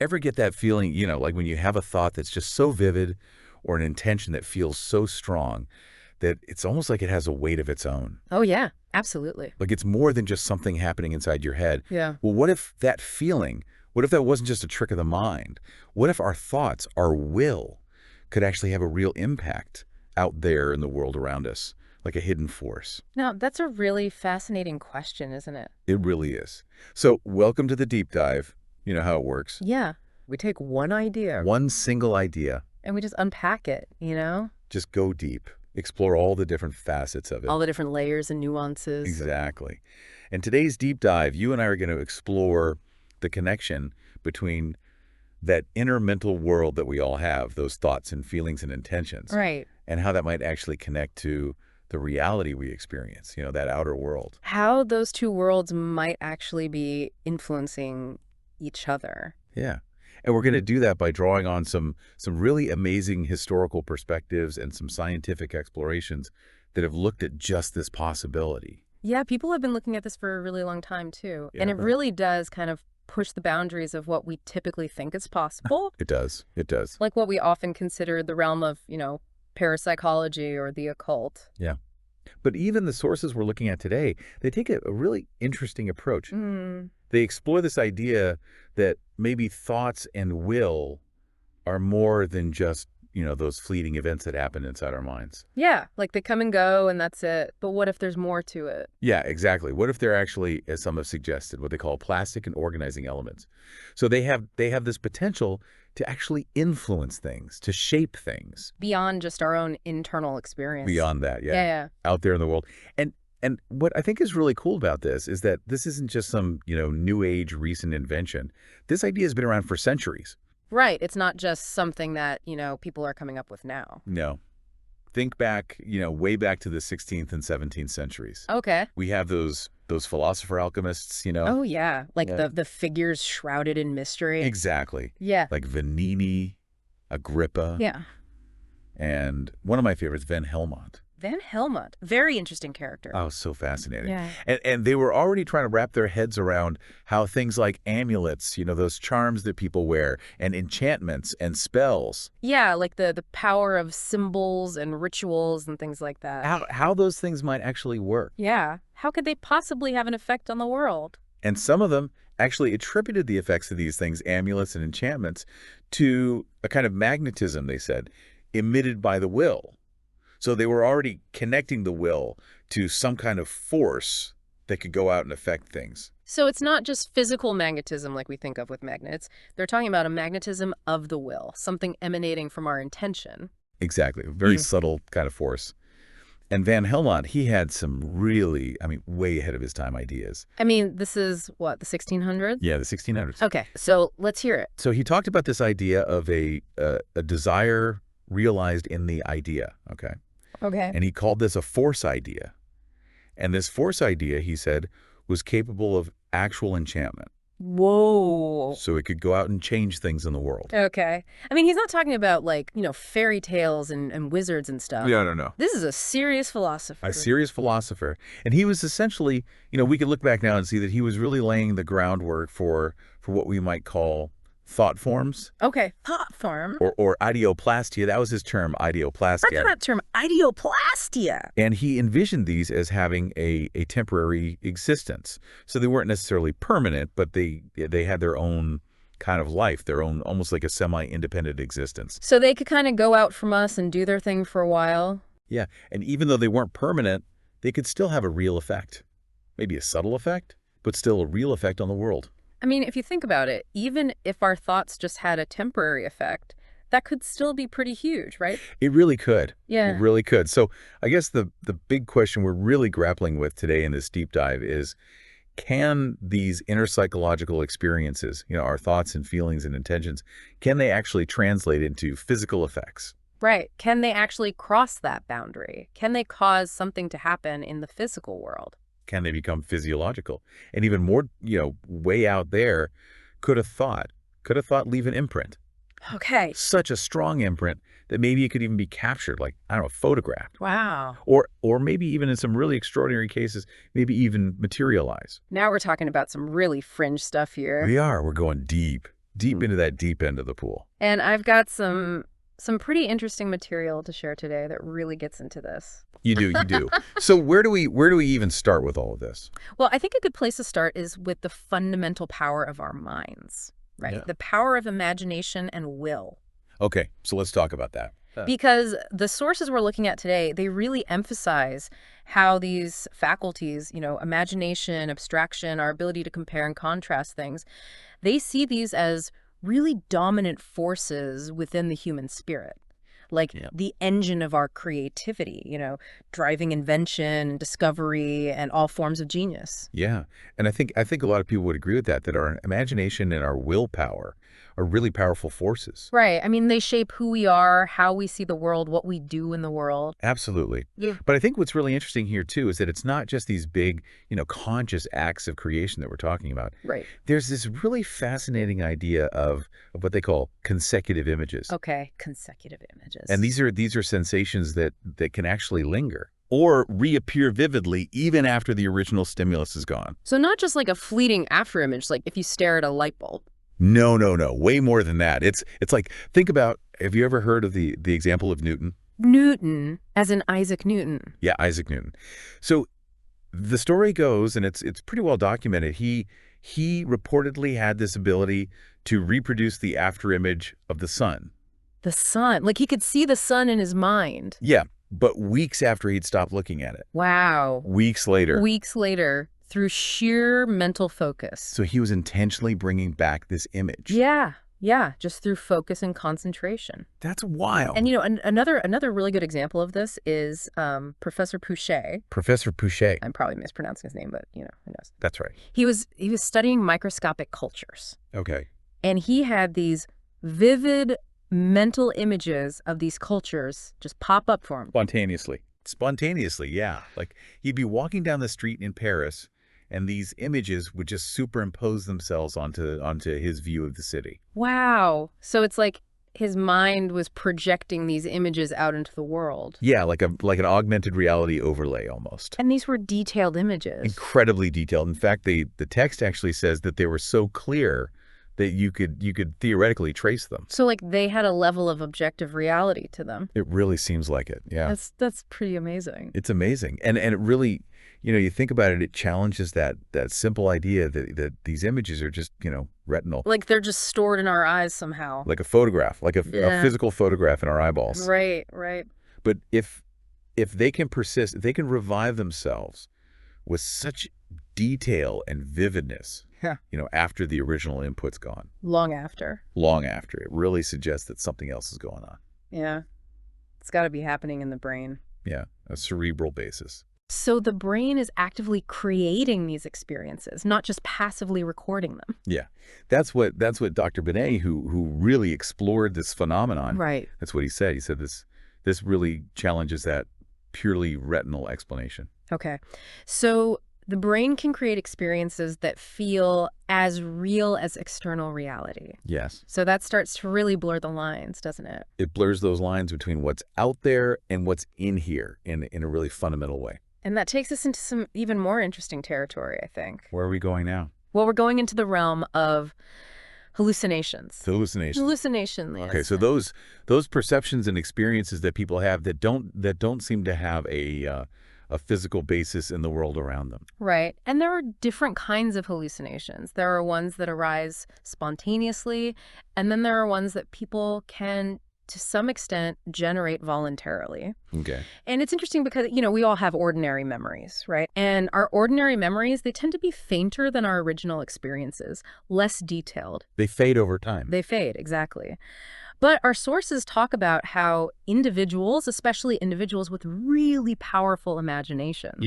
Ever get that feeling, like when you have a thought that's just so vivid or an intention that feels so strong that it's almost like it has a weight of its own? Oh, yeah, absolutely. Like it's more than just something happening inside your head. Yeah. Well, what if that feeling, what if that wasn't just a trick of the mind? What if our thoughts, our will, could actually have a real impact out there in the world around us, like a hidden force? Now, that's a really fascinating question, isn't it? It really is. So welcome to the deep dive. You know how it works. Yeah. We take one idea One single idea. and we just unpack it, Just go deep. Explore all the different facets of it. All the different layers and nuances. Exactly. In today's deep dive, you and I are going to explore the connection between that inner mental world that we all have, those thoughts and feelings and intentions, Right. and how that might actually connect to the reality we experience, that outer world. How those two worlds might actually be influencing each other. Yeah. And we're going to do that by drawing on some really amazing historical perspectives and some scientific explorations that have looked at just this possibility. Yeah, people have been looking at this for a really long time, too. Yeah, and it right. really does kind of push the boundaries of what we typically think is possible. It does. It does. Like what we often consider the realm of, parapsychology or the occult. Yeah. But even the sources we're looking at today, they take a really interesting approach. They explore this idea that maybe thoughts and will are more than just, those fleeting events that happen inside our minds. Yeah, like they come and go and that's it. But what if there's more to it? Yeah, exactly. What if they're actually, as some have suggested, what they call plastic and organizing elements? So they have this potential to actually influence things, to shape things. Beyond just our own internal experience. Beyond that, yeah. Yeah. Out there in the world. And what I think is really cool about this is that this isn't just some, new age recent invention. This idea has been around for centuries. Right. It's not just something that, people are coming up with now. No. Think back, way back to the 16th and 17th centuries. Okay. We have those philosopher alchemists, Oh, yeah. Like Yeah. the figures shrouded in mystery. Exactly. Yeah. Like Vanini, Agrippa. Yeah. And one of my favorites, Van Helmont. Van Helmont. Very interesting character. Oh, so fascinating. Yeah. And they were already trying to wrap their heads around how things like amulets, those charms that people wear, and enchantments and spells. Yeah, like the power of symbols and rituals and things like that. How those things might actually work. Yeah. How could they possibly have an effect on the world? And some of them actually attributed the effects of these things, amulets and enchantments, to a kind of magnetism, they said, emitted by the will. So they were already connecting the will to some kind of force that could go out and affect things. So it's not just physical magnetism like we think of with magnets. They're talking about a magnetism of the will, something emanating from our intention. Exactly. A very subtle kind of force. And Van Helmont, he had some really, way ahead of his time ideas. This is, what, the 1600s? Yeah, the 1600s. Okay, so let's hear it. So he talked about this idea of a desire realized in the idea, okay? Okay. And he called this a force idea. And this force idea, he said, was capable of actual enchantment. Whoa. So it could go out and change things in the world. Okay. He's not talking about, like, fairy tales and wizards and stuff. No. This is a serious philosopher. A serious philosopher. And he was essentially, we could look back now and see that he was really laying the groundwork for what we might call thought forms. Okay. Thought form. Or ideoplasty. That was his term, ideoplasty. That's that term, ideoplastia. And he envisioned these as having a temporary existence. So they weren't necessarily permanent, but they had their own kind of life, their own, almost like a semi-independent existence. So they could kind of go out from us and do their thing for a while. Yeah. And even though they weren't permanent, they could still have a real effect. Maybe a subtle effect, but still a real effect on the world. If you think about it, even if our thoughts just had a temporary effect, that could still be pretty huge, right? It really could. Yeah. It really could. So I guess the big question we're really grappling with today in this deep dive is, can these inner psychological experiences, our thoughts and feelings and intentions, can they actually translate into physical effects? Right. Can they actually cross that boundary? Can they cause something to happen in the physical world? Can they become physiological? And even more, way out there, could a thought leave an imprint? Okay. Such a strong imprint that maybe it could even be captured, like, photographed. Wow. Or maybe even in some really extraordinary cases, maybe even materialize. Now we're talking about some really fringe stuff here. We are. We're going deep, deep into that deep end of the pool. And I've got some pretty interesting material to share today that really gets into this. You do. So where do we even start with all of this? Well, I think a good place to start is with the fundamental power of our minds, right? Yeah. The power of imagination and will. Okay, so let's talk about that. Because the sources we're looking at today, they really emphasize how these faculties, imagination, abstraction, our ability to compare and contrast things, they see these as really dominant forces within the human spirit. Like the engine of our creativity, driving invention, discovery, and all forms of genius. Yeah, and I think a lot of people would agree with that our imagination and our willpower are really powerful forces. Right. I mean, they shape who we are, how we see the world, what we do in the world. Absolutely. Yeah. But I think what's really interesting here, too, is that it's not just these big, conscious acts of creation that we're talking about. Right. There's this really fascinating idea of what they call consecutive images. Okay, consecutive images. And these are sensations that can actually linger or reappear vividly even after the original stimulus is gone. So not just like a fleeting afterimage, like if you stare at a light bulb. No. Way more than that. It's like, think about, have you ever heard of the example of Newton? Newton, as in Isaac Newton. Yeah, Isaac Newton. So the story goes, and it's pretty well documented, he reportedly had this ability to reproduce the afterimage of the sun. The sun. Like he could see the sun in his mind. Yeah, but weeks after he'd stopped looking at it. Wow. Weeks later. Weeks later, through sheer mental focus. So he was intentionally bringing back this image. Yeah, just through focus and concentration. That's wild. And another really good example of this is Professor Pouchet. Professor Pouchet. I'm probably mispronouncing his name, but who knows? That's right. He was studying microscopic cultures. Okay. And he had these vivid mental images of these cultures just pop up for him. Spontaneously, yeah. Like he'd be walking down the street in Paris and these images would just superimpose themselves onto his view of the city. Wow. So it's like his mind was projecting these images out into the world. Yeah, like an augmented reality overlay almost. And these were detailed images. Incredibly detailed. In fact, the text actually says that they were so clear that you could theoretically trace them. So like they had a level of objective reality to them. It really seems like it. Yeah. That's pretty amazing. It's amazing. And it really, you think about it, it challenges that simple idea that these images are just, retinal. Like they're just stored in our eyes somehow. Like a photograph, like a physical photograph in our eyeballs. Right. But if they can persist, if they can revive themselves with such detail and vividness, after the original input's gone. Long after. It really suggests that something else is going on. Yeah. It's got to be happening in the brain. Yeah, a cerebral basis. So the brain is actively creating these experiences, not just passively recording them. Yeah, that's what Dr. Binet, who really explored this phenomenon. Right. That's what he said. He said this really challenges that purely retinal explanation. Okay, so the brain can create experiences that feel as real as external reality. Yes. So that starts to really blur the lines, doesn't it? It blurs those lines between what's out there and what's in here in a really fundamental way. And that takes us into some even more interesting territory, I think. Where are we going now? Well, we're going into the realm of hallucinations. Hallucinations. Yes. Okay, so those perceptions and experiences that people have that don't seem to have a physical basis in the world around them. Right. And there are different kinds of hallucinations. There are ones that arise spontaneously, and then there are ones that people can, to some extent, generate voluntarily. Okay. And it's interesting because, we all have ordinary memories, right? And our ordinary memories, they tend to be fainter than our original experiences, less detailed. They fade over time. They fade, exactly. But our sources talk about how individuals, especially individuals with really powerful imaginations,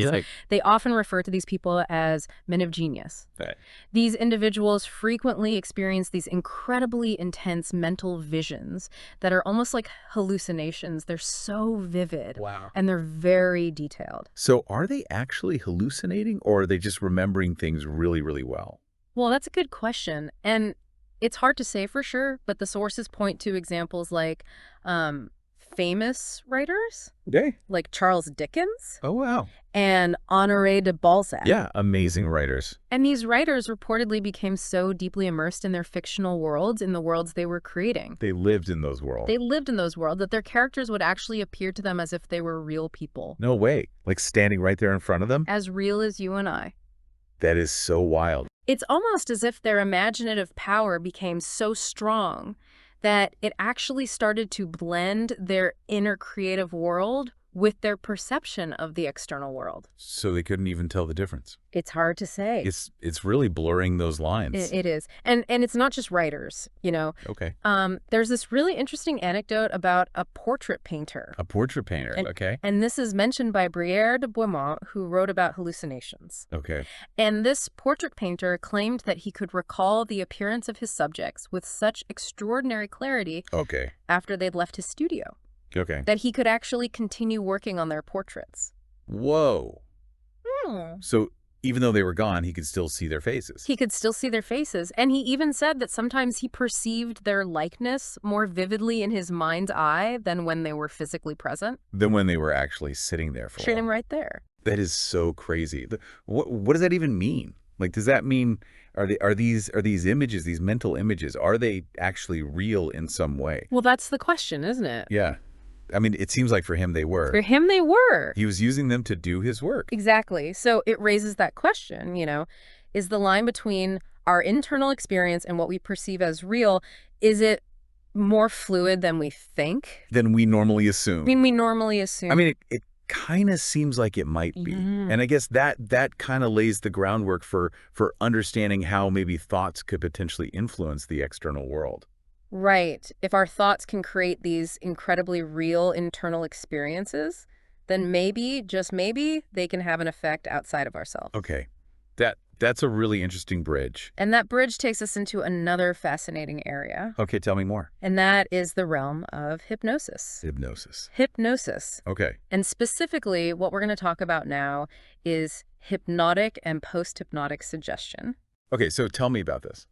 they often refer to these people as men of genius. Right. These individuals frequently experience these incredibly intense mental visions that are almost like hallucinations. They're so vivid. Wow. And they're very detailed. So are they actually hallucinating, or are they just remembering things really, really well? Well, that's a good question. And it's hard to say for sure, but the sources point to examples like famous writers Okay. like Charles Dickens Oh, wow. and Honoré de Balzac. Yeah, amazing writers. And these writers reportedly became so deeply immersed in their fictional worlds, in the worlds they were creating. They lived in those worlds. They lived in those worlds, that their characters would actually appear to them as if they were real people. No way. Like standing right there in front of them? As real as you and I. That is so wild. It's almost as if their imaginative power became so strong that it actually started to blend their inner creative world with their perception of the external world. So they couldn't even tell the difference. It's hard to say. It's really blurring those lines. It is. And it's not just writers, you know. Okay. There's this really interesting anecdote about a portrait painter. A portrait painter, okay. And this is mentioned by Brière de Beaumont, who wrote about hallucinations. Okay. And this portrait painter claimed that he could recall the appearance of his subjects with such extraordinary clarity Okay. after they'd left his studio, Okay. that he could actually continue working on their portraits. Whoa. Hmm. So even though they were gone, he could still see their faces. He could still see their faces, and he even said that sometimes he perceived their likeness more vividly in his mind's eye than when they were physically present. Than when they were actually sitting there for Sitting long. right there. That is so crazy. What does that even mean? Like, does that mean, are these images, these mental images, are they actually real in some way? Well, that's the question, isn't it? Yeah. I mean, it seems like for him they were. For him, they were. He was using them to do his work. Exactly. So it raises that question, you know, is the line between our internal experience and what we perceive as real, is it more fluid than we think? Than we normally assume. I mean, we normally assume. I mean, it kind of seems like it might be. Mhm. And I guess that kind of lays the groundwork for understanding how maybe thoughts could potentially influence the external world. Right. If our thoughts can create these incredibly real internal experiences, then maybe, just maybe, they can have an effect outside of ourselves. Okay. That's a really interesting bridge. And that bridge takes us into another fascinating area, Okay, tell me more. and that is the realm of hypnosis. Hypnosis. Hypnosis. Okay. And specifically, what we're going to talk about now is hypnotic and post-hypnotic suggestion. Okay, so tell me about this.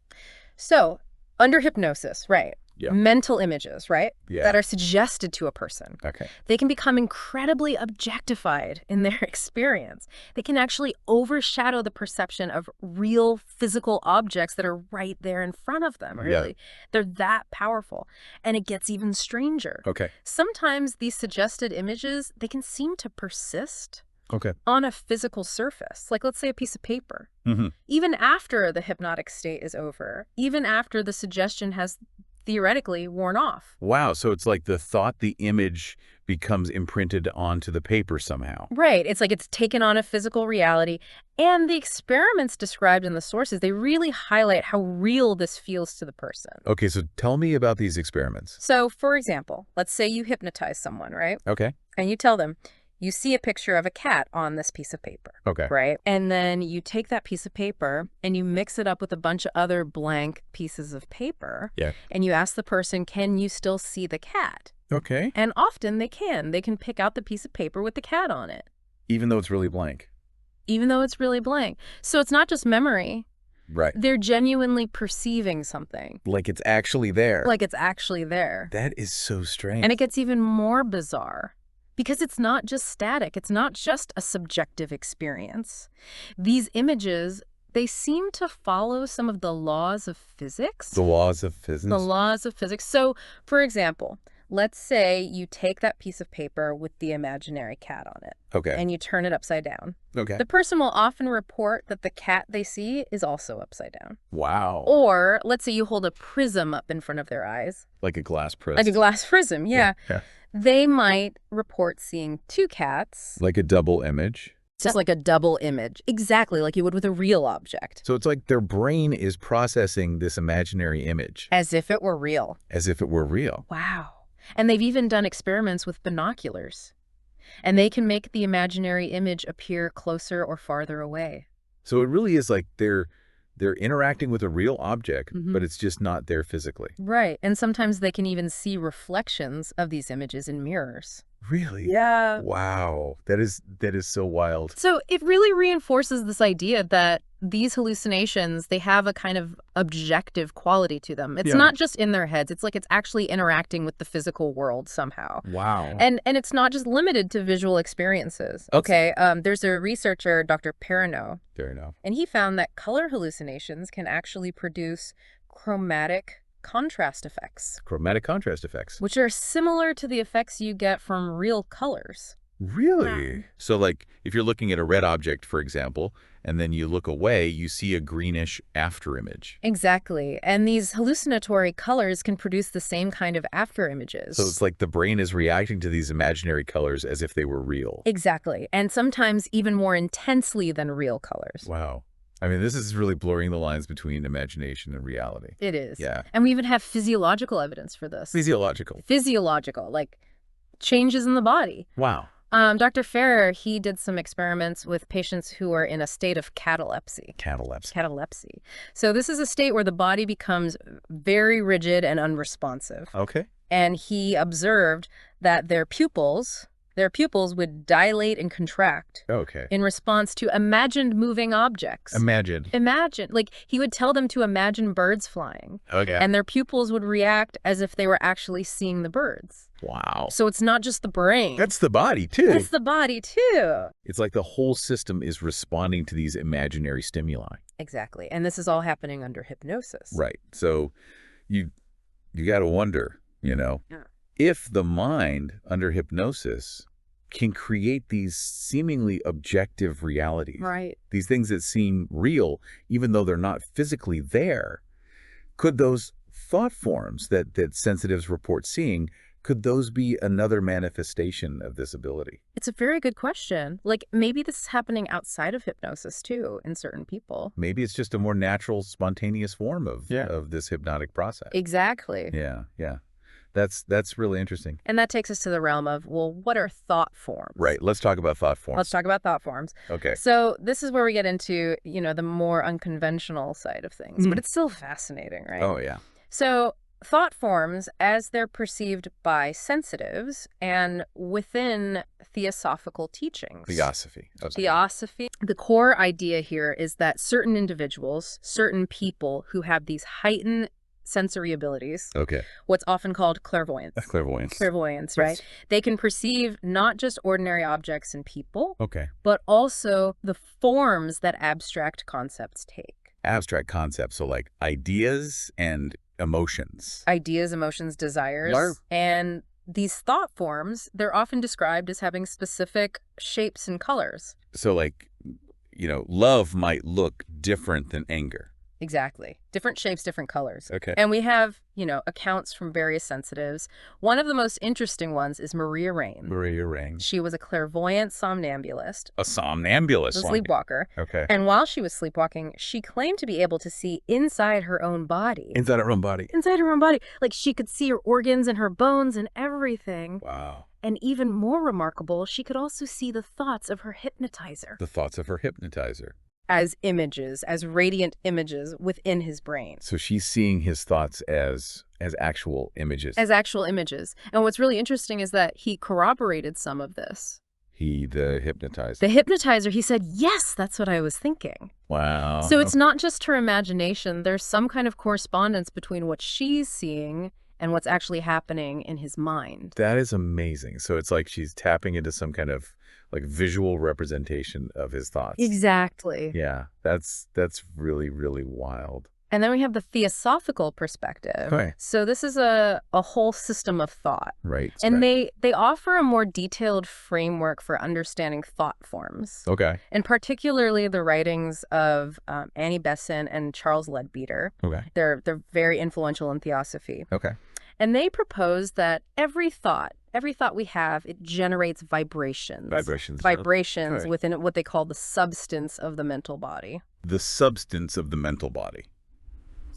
So, under hypnosis, right? Yeah. Mental images, right? Yeah. That are suggested to a person. Okay. They can become incredibly objectified in their experience. They can actually overshadow the perception of real physical objects that are right there in front of them, really. Yeah. They're that powerful. And it gets even stranger. Okay. Sometimes these suggested images, they can seem to persist Okay. on a physical surface, like let's say a piece of paper. Mm-hmm. Even after the hypnotic state is over, even after the suggestion has theoretically worn off. Wow, so it's like the thought, the image becomes imprinted onto the paper somehow. Right. It's like it's taken on a physical reality. And the experiments described in the sources, they really highlight how real this feels to the person. Okay, so tell me about these experiments. So, for example, let's say you hypnotize someone, right? Okay. And you tell them, you see a picture of a cat on this piece of paper. Okay. Right? And then you take that piece of paper and you mix it up with a bunch of other blank pieces of paper. Yeah. And you ask the person, can you still see the cat? Okay. And often they can. They can pick out the piece of paper with the cat on it. Even though it's really blank. Even though it's really blank. So it's not just memory. Right. They're genuinely perceiving something. Like it's actually there. Like it's actually there. That is so strange. And it gets even more bizarre. Because it's not just static. It's not just a subjective experience. These images, they seem to follow some of the laws of physics. The laws of physics. The laws of physics. So, for example, let's say you take that piece of paper with the imaginary cat on it. Okay. And you turn it upside down. Okay. The person will often report that the cat they see is also upside down. Wow. Or let's say you hold a prism up in front of their eyes. Like a glass prism. Like a glass prism, yeah. Yeah. They might report seeing two cats. Like a double image. Just like a double image. Exactly like you would with a real object. So it's like their brain is processing this imaginary image. As if it were real. As if it were real. Wow. And they've even done experiments with binoculars. And they can make the imaginary image appear closer or farther away. So it really is like they're interacting with a real object, Mhm. but it's just not there physically. Right. And sometimes they can even see reflections of these images in mirrors. Really? Yeah. Wow. That is so wild. So it really reinforces this idea that these hallucinations, they have a kind of objective quality to them. It's Yeah. not just in their heads. It's like it's actually interacting with the physical world somehow. Wow. And it's not just limited to visual experiences. Okay. There's a researcher, Dr. Perrineau, Fair enough. and he found that color hallucinations can actually produce chromatic contrast effects, Chromatic contrast effects. which are similar to the effects you get from real colors. Really? So like if you're looking at a red object, for example, and then you look away, you see a greenish after image. Exactly. And these hallucinatory colors can produce the same kind of after images. So it's like the brain is reacting to these imaginary colors as if they were real. Exactly. And sometimes even more intensely than real colors. Wow. I mean, this is really blurring the lines between imagination and reality. It is. Yeah. And we even have physiological evidence for this. Physiological. Physiological, like changes in the body. Wow. Dr. Ferrer, he did some experiments with patients who are in a state of catalepsy. Catalepsy. So this is a state where the body becomes very rigid and unresponsive. Okay. And he observed that their pupils would dilate and contract Okay. in response to imagined moving objects. Imagine. Like he would tell them to imagine birds flying. Okay. And their pupils would react as if they were actually seeing the birds. Wow. So it's not just the brain. That's the body, too. That's the body, too. It's like the whole system is responding to these imaginary stimuli. Exactly. And this is all happening under hypnosis. Right. So you got to wonder, Yeah. if the mind under hypnosis can create these seemingly objective realities, Right. these things that seem real, even though they're not physically there, could those thought forms that sensitives report seeing, could those be another manifestation of this ability? It's a very good question. Like, maybe this is happening outside of hypnosis, too, in certain people. Maybe it's just a more natural, spontaneous form of this hypnotic process. Exactly. Yeah, yeah. That's really interesting. And that takes us to the realm of, well, what are thought forms? Right. Let's talk about thought forms. Let's talk about thought forms. Okay. So this is where we get into, the more unconventional side of things. But it's still fascinating, right? Oh, yeah. So thought forms, as they're perceived by sensitives and within theosophical teachings. Theosophy. Theosophy. The core idea here is that certain individuals, certain people who have these heightened sensory abilities, Okay. what's often called clairvoyance. Clairvoyance. Clairvoyance, right? They can perceive not just ordinary objects and people, Okay. but also the forms that abstract concepts take. Abstract concepts, so like ideas and emotions. Ideas, emotions, desires. Lar- And these thought forms, they're often described as having specific shapes and colors. So like, love might look different than anger. Exactly. Different shapes, different colors. Okay. And we have, accounts from various sensitives. One of the most interesting ones is Maria Rain. Maria Ring. She was a clairvoyant somnambulist, A somnambulist. a sleepwalker. Okay. And while she was sleepwalking, she claimed to be able to see inside her own body. Inside her own body. Inside her own body. Like she could see her organs and her bones and everything. Wow. And even more remarkable, she could also see the thoughts of her hypnotizer. The thoughts of her hypnotizer. As images, as radiant images within his brain. So she's seeing his thoughts as actual images. As actual images. And what's really interesting is that he corroborated some of this. The hypnotizer. The hypnotizer, he said, yes, that's what I was thinking. Wow. So it's not just her imagination. There's some kind of correspondence between what she's seeing and what's actually happening in his mind. That is amazing. So it's like she's tapping into some kind of like visual representation of his thoughts. Exactly. Yeah, that's really, really wild. And then we have the theosophical perspective. Okay. So this is a whole system of thought. Right. And they offer a more detailed framework for understanding thought forms. Okay. And particularly the writings of Annie Besant and Charles Leadbeater. Okay. They're very influential in theosophy. Okay. And they propose that every thought we have, it generates vibrations. Vibrations Okay. within what they call the substance of the mental body. The substance of the mental body.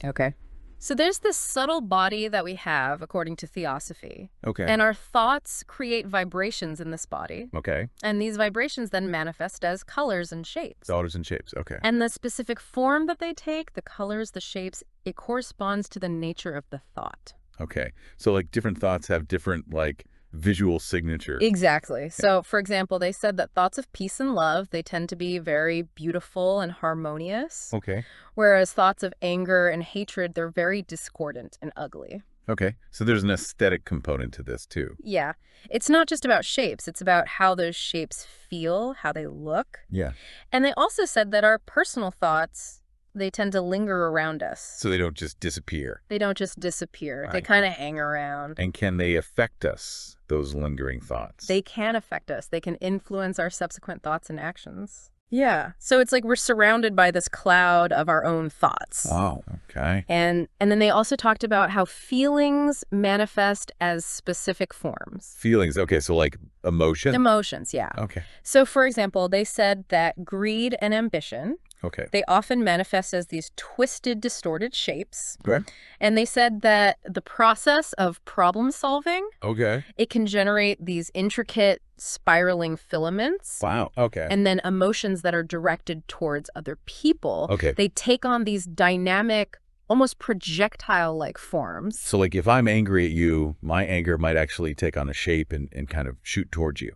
Okay. So there's this subtle body that we have, according to theosophy. Okay. And our thoughts create vibrations in this body. Okay. And these vibrations then manifest as colors and shapes. Daughters and shapes. Okay. And the specific form that they take, the colors, the shapes, it corresponds to the nature of the thought. Okay. So like different thoughts have different like visual signature. Exactly. So, for example, they said that thoughts of peace and love, they tend to be very beautiful and harmonious, Okay. whereas thoughts of anger and hatred, they're very discordant and ugly. Okay. So there's an aesthetic component to this, too. Yeah. It's not just about shapes. It's about how those shapes feel, how they look. Yeah. And they also said that our personal thoughts, they tend to linger around us. So they don't just disappear. They don't just disappear. They Right. kind of hang around. And can they affect us, those lingering thoughts? They can affect us. They can influence our subsequent thoughts and actions. Yeah. So it's like we're surrounded by this cloud of our own thoughts. Oh, okay. And then they also talked about how feelings manifest as specific forms. Feelings. Okay, so like emotion? Emotions, yeah. Okay. So, for example, they said that greed and ambition, Okay. they often manifest as these twisted, distorted shapes. Okay. And they said that the process of problem solving, Okay. it can generate these intricate spiraling filaments. Wow. Okay. And then emotions that are directed towards other people, Okay. they take on these dynamic, almost projectile-like forms. So like if I'm angry at you, my anger might actually take on a shape and kind of shoot towards you.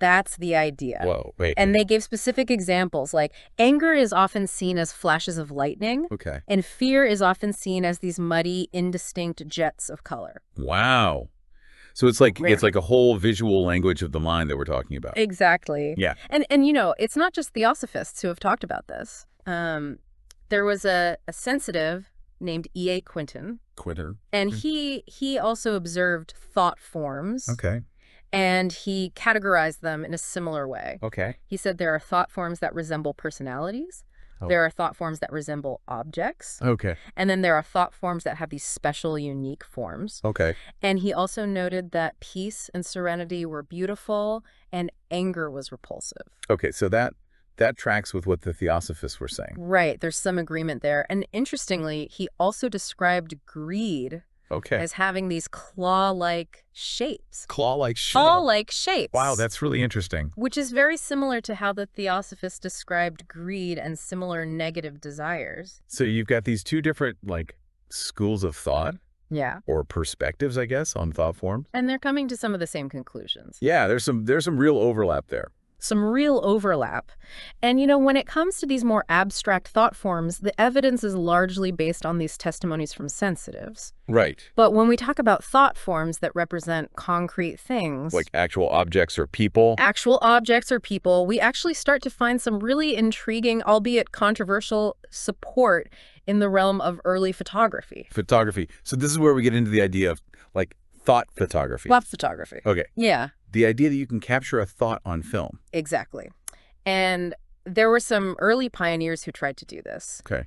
That's the idea. Whoa, wait. And they gave specific examples, like anger is often seen as flashes of lightning, Okay. and fear is often seen as these muddy, indistinct jets of color. Wow. So it's like a whole visual language of the mind that we're talking about. Exactly. Yeah. And you know, it's not just theosophists who have talked about this. There was a sensitive named E.A. Quinton, Quitter. and he also observed thought forms. Okay. And he categorized them in a similar way. Okay. He said there are thought forms that resemble personalities. Oh. There are thought forms that resemble objects. Okay. And then there are thought forms that have these special, unique forms. Okay. And he also noted that peace and serenity were beautiful and anger was repulsive. Okay, so that tracks with what the theosophists were saying. Right. There's some agreement there. And interestingly, he also described greed as having these claw-like shapes. Claw-like shapes. Claw-like shapes. Wow, that's really interesting. Which is very similar to how the theosophists described greed and similar negative desires. So you've got these two different, like, schools of thought. Yeah. Or perspectives, I guess, on thought forms. And they're coming to some of the same conclusions. Yeah, there's some real overlap there. Some real overlap. And, you know, when it comes to these more abstract thought forms, the evidence is largely based on these testimonies from sensitives. Right. But when we talk about thought forms that represent concrete things, like actual objects or people. We actually start to find some really intriguing, albeit controversial, support in the realm of early photography. Photography. So this is where we get into the idea of, like, thought photography. Thought photography. Okay. Yeah. The idea that you can capture a thought on film. Exactly. And there were some early pioneers who tried to do this. Okay.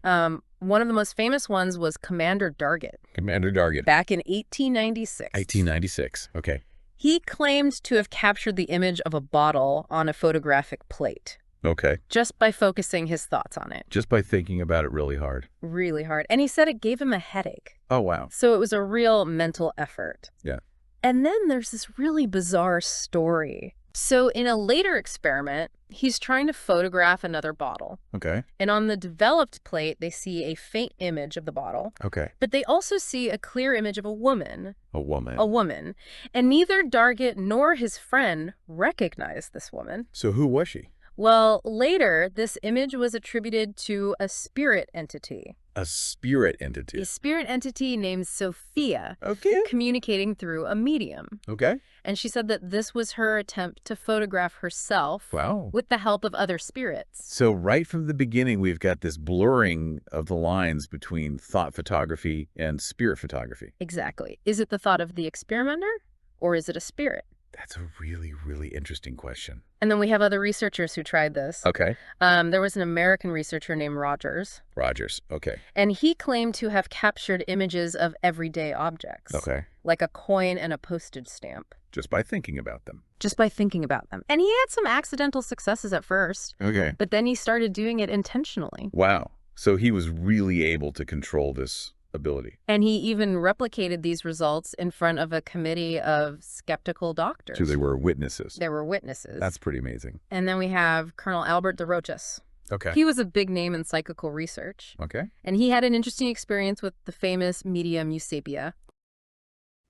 One of the most famous ones was Commander Dargett. Commander Dargett. Back in 1896. 1896. Okay. He claimed to have captured the image of a bottle on a photographic plate. Okay. Just by focusing his thoughts on it. Just by thinking about it really hard. Really hard. And he said it gave him a headache. Oh, wow. So it was a real mental effort. Yeah. And then there's this really bizarre story. So in a later experiment, he's trying to photograph another bottle. Okay. And on the developed plate, they see a faint image of the bottle. Okay. But they also see a clear image of a woman. A woman. A woman. And neither Dargett nor his friend recognized this woman. So who was she? Well, later, this image was attributed to a spirit entity. A spirit entity. A spirit entity named Sophia. Okay. Communicating through a medium. Okay. And she said that this was her attempt to photograph herself. Wow. With the help of other spirits. So right from the beginning, we've got this blurring of the lines between thought photography and spirit photography. Exactly. Is it the thought of the experimenter or is it a spirit? That's a really, really interesting question. And then we have other researchers who tried this. Okay. There was an American researcher named Rogers. Rogers. Okay. And he claimed to have captured images of everyday objects. Okay. Like a coin and a postage stamp. Just by thinking about them. Just by thinking about them. And he had some accidental successes at first. Okay. But then he started doing it intentionally. Wow. So he was really able to control this ability. And he even replicated these results in front of a committee of skeptical doctors. So they were witnesses. There were witnesses. That's pretty amazing. And then we have Colonel Albert de Rochas. Okay. He was a big name in psychical research. Okay. And he had an interesting experience with the famous medium Eusapia.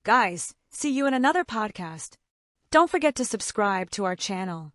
Guys, see you in another podcast. Don't forget to subscribe to our channel.